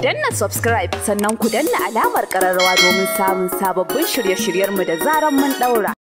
danna subscribe sannan ku danna alamar ƙararrawa domin samun sababbin shirye-shiryenmu da zaran mun ɗaura.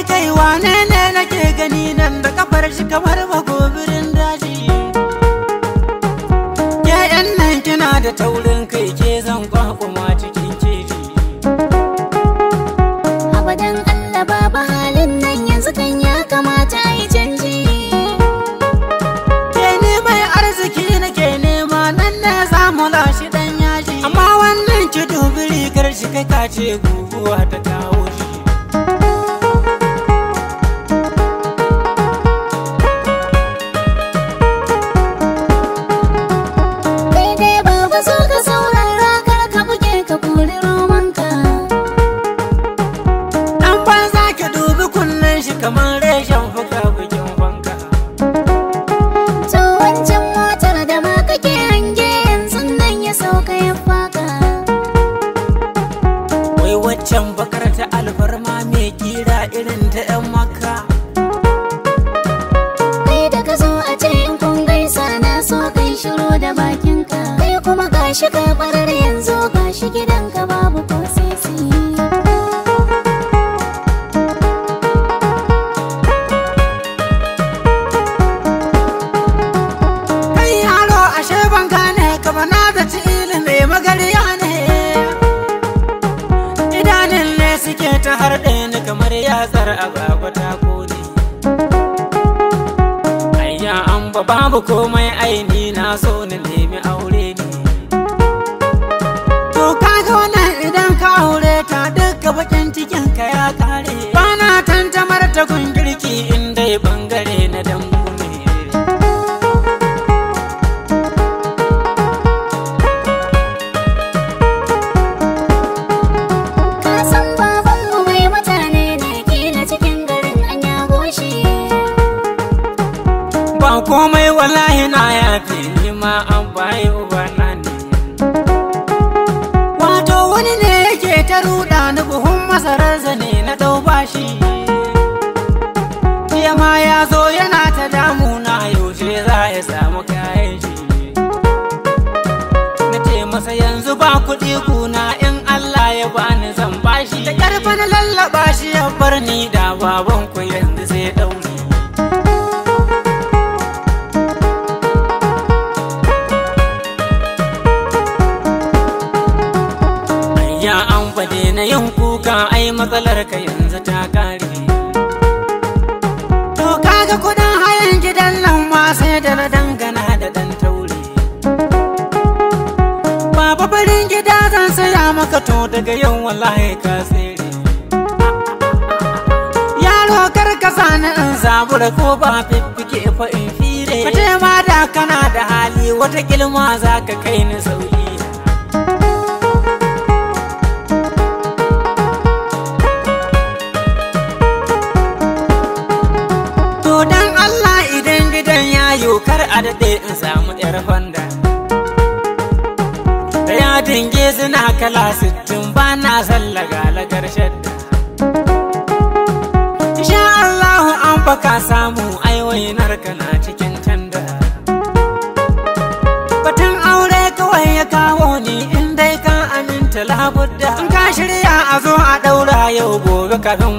Kai wane ne nake gani nan da kafar shi kamar magobirin daji? Ke yan nan kina da taurin kai, ke zan kwakuma cikin keji. Abadan Allah baba halin nan yanzu kan ya kamata a yi canji. Ke ne mai arziki nake nema, nan ne za mu lashi dan yaji. Amma wannan ki dubi rigar shi, kai ka ce guguwa ta kawo shi. Kamar reshen fuka-fukin fanka. To wancan motar da ma kake hange yanzu nan ya sauka ya faka. Wai waccan bakar ta alfarma mai kira irin ta 'yan Makka. Kai da ka zo a ce in kun gaisa na so kai shiru da bakinka. Kai kuma gashi ka barar yanzu gashi gidanka babu ko sisi. Ta harɗe ni kamar yatsar agwagwa ta kone. Ayya an babu komai aini na so na nemi aure ne. To kaga wannan idan ka aure ta duka bakin cikin ka ya kare. Bana tantamar ta gun girki inda ya bangare na dambu ne. Ba komai wallahi na yafi, ni ma an bayi ubana ne. Wato wani ne yake ta ruɗa ni, buhun masarar zane na dau bashi. Jiya ma ya zo yana ta damuna, yaushe za ya samu kayan shi. Na ce masa yanzu ba kuɗi kuna, in Allah ya bani zan bashi. Da ƙarfa na lallaɓa shi ya bar ni, da babanku yanzu sai ɗauri. Ya an fade na yin kuka, ai matsalar ka yanzu ta kare. To kaga kudin hayan gidan nan ma sai da na dangana da dan taure. Baba farin gida zan saya maka, to daga yau wallahi ka tsere. Yaro kar ka sani in zabura ko ba fiffike fa in fire. Mace ma da kana da hali, wata kilma za ka kai ni sauki. Kar a daɗe in samu 'yar Honda da yadin gezina kala 60, ba na sallaga lagar shadda. Insha Allahu an baka samu, aiwainar ka na cikin tanda. Batun aure kawai ya kawo ni, in dai ka aminta labudda. In ka shirya a zo a ɗaura yau gobe kafin